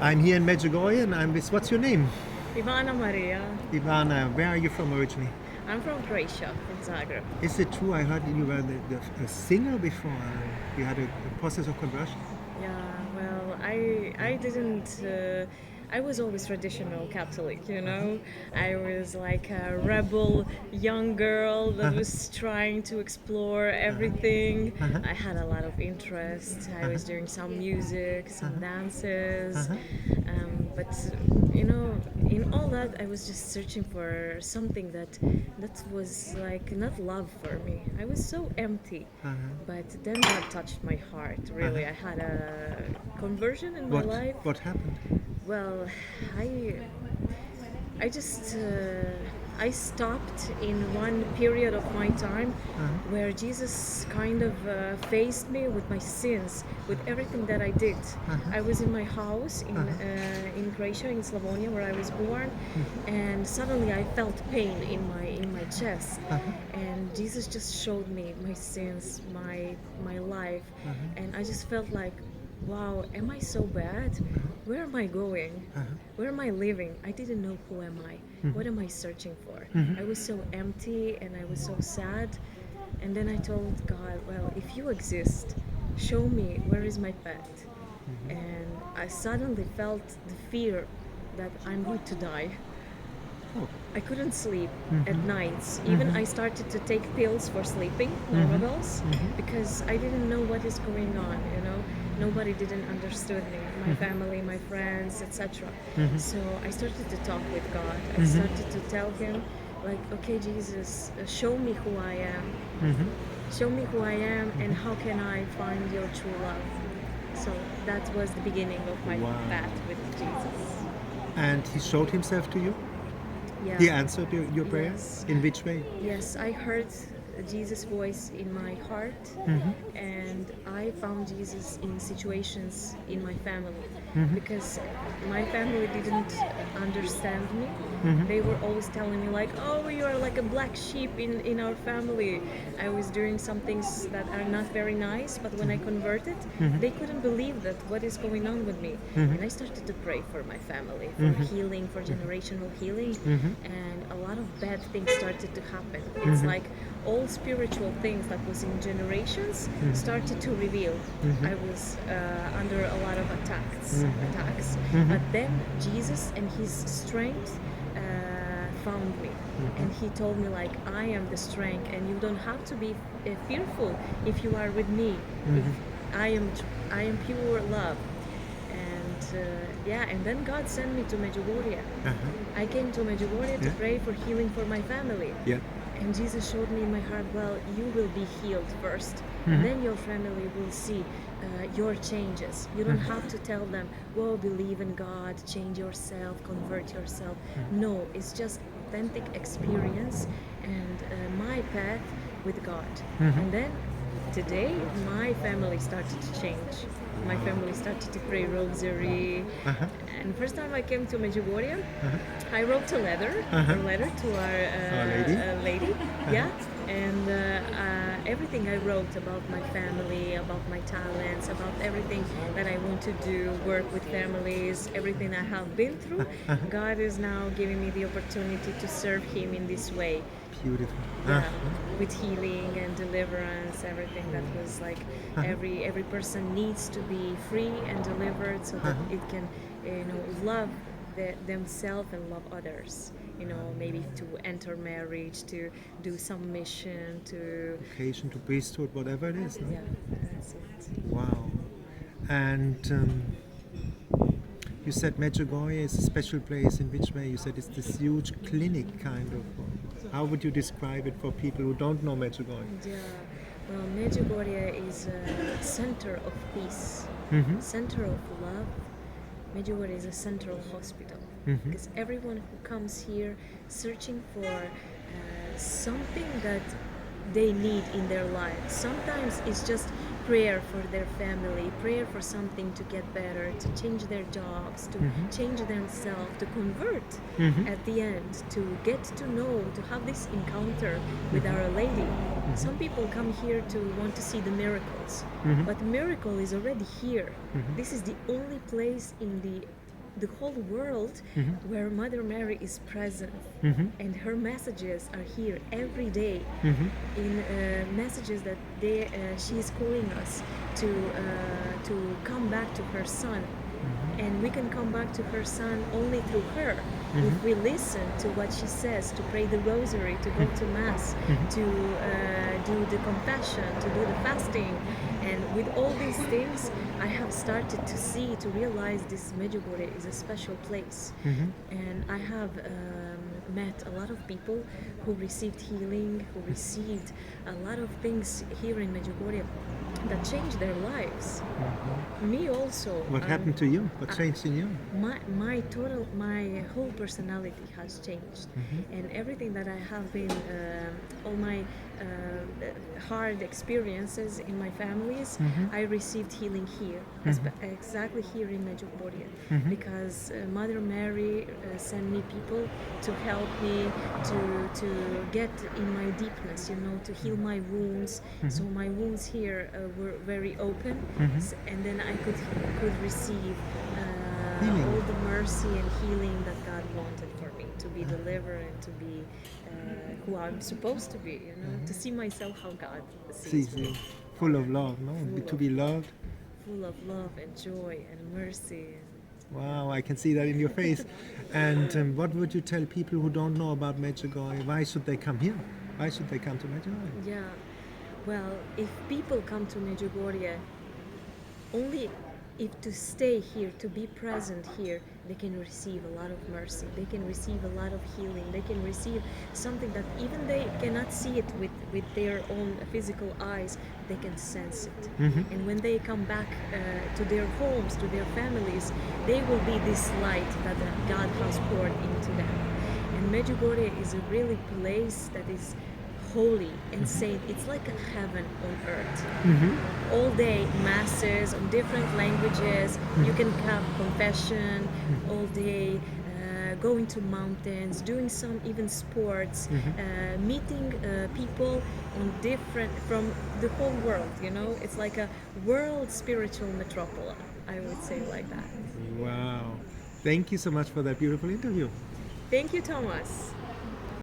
I'm here in Medjugorje and I'm with, what's your name? Ivana Maria. Ivana, where are you from originally? I'm from Croatia, from Zagreb. Is it true? I heard you were a singer before. You had a process of conversion? Yeah, well, I didn't. I was always traditional Catholic, you know. I was like a rebel young girl that was trying to explore everything. I had a lot of interests. I was doing some music, some dances, but you know, in all that, I was just searching for something that was like not love for me. I was so empty. But then God touched my heart. Really, I had a conversion in my life. What happened? Well, I just I stopped in one period of my time where Jesus kind of faced me with my sins, with everything that I did. I was in my house in Croatia, in Slavonia, where I was born, and suddenly I felt pain in my chest, and Jesus just showed me my sins, my life, and I just felt like, wow, am I so bad? Where am I going? Where am I living? I didn't know who am I. What am I searching for? I was so empty and I was so sad. And then I told God, well, if you exist, show me where is my path. And I suddenly felt the fear that I'm going to die. I couldn't sleep at nights. Even I started to take pills for sleeping, Normals, because I didn't know what is going on, you know. Nobody didn't understood me, my family, my friends, etc. So I started to talk with God. I started to tell him, like, okay, Jesus, show me who I am. Show me who I am and how can I find your true love. So that was the beginning of my path with Jesus. And he showed himself to you? Yeah. He answered your prayer? Yes. In which way? Yes, I heard Jesus' voice in my heart, and I found Jesus in situations in my family because my family didn't understand me. They were always telling me like, oh, you are like a black sheep in our family. I was doing some things that are not very nice, but when I converted, they couldn't believe that what is going on with me. And I started to pray for my family, for healing, for generational healing, and a lot of bad things started to happen. It's like all spiritual things that was in generations started to reveal. I was under a lot of attacks. But then Jesus and his strength found me, and he told me like, I am the strength and you don't have to be fearful if you are with me. If I am pure love. And then God sent me to Medjugorje. I came to Medjugorje to pray for healing for my family. And Jesus showed me in my heart, well, you will be healed first, and then your family will see your changes. You don't have to tell them, whoa, believe in God, change yourself, convert yourself. No, it's just authentic experience and my path with God. And then today, my family started to change. My family started to pray rosary. And first time I came to Medjugorje, I wrote a letter to our lady. Yeah. And everything I wrote about my family, about my talents, about everything that I want to do, work with families, everything I have been through, God is now giving me the opportunity to serve Him in this way. Beautiful. Yeah, with healing and deliverance, everything that was like every person needs to be free and delivered so that it can, love themselves and love others. Maybe to enter marriage, to do some mission, to vocation, to priesthood, whatever it is. No? Yeah, that's it. Wow. And you said Medjugorje is a special place. In which way? You said it's this huge clinic kind of. How would you describe it for people who don't know Medjugorje? Yeah, well, Medjugorje is a center of peace, center of love. Medjugorje is a central hospital because everyone who comes here searching for something that they need in their life. Sometimes it's just prayer for their family, prayer for something to get better, to change their jobs, to change themselves, to convert at the end, to get to know, to have this encounter with Our Lady. Some people come here to want to see the miracles, but the miracle is already here. This is the only place in the the whole world where Mother Mary is present, and her messages are here every day in messages that she is calling us to come back to her Son. And we can come back to her Son only through her. If we listen to what she says, to pray the rosary, to go to Mass, to do the confession, to do the fasting. And with all these things, I have started to see, to realize this Medjugorje is a special place. And I have met a lot of people who received healing, who received a lot of things here in Medjugorje that changed their lives. Me also. What happened to you? What changed in you? My whole personality has changed, and everything that I have been, all my hard experiences in my families, I received healing here, exactly here in Medjugorje, because Mother Mary sent me people to help me to get in my deepness, to heal my wounds. So my wounds here were very open, and then I could receive all the mercy and healing that God wanted for me, to be delivered and to be who I'm supposed to be, to see myself how God sees me. Full of love, no? To be loved. Full of love and joy and mercy. Wow, I can see that in your face. And what would you tell people who don't know about Medjugorje? Why should they come here? Why should they come to Medjugorje? Yeah, well, if people come to Medjugorje, only if to stay here, to be present here, they can receive a lot of mercy, they can receive a lot of healing, they can receive something that even they cannot see it with their own physical eyes, they can sense it. And when they come back to their homes, to their families, they will be this light that God has poured into them. And Medjugorje is a really place that is holy and saint. It's like a heaven on earth. All day masses on different languages. You can have confession all day, going to mountains, doing some even sports, meeting people on different from the whole world. It's like a world spiritual metropolis. I would say like that. Wow! Thank you so much for that beautiful interview. Thank you, Thomas.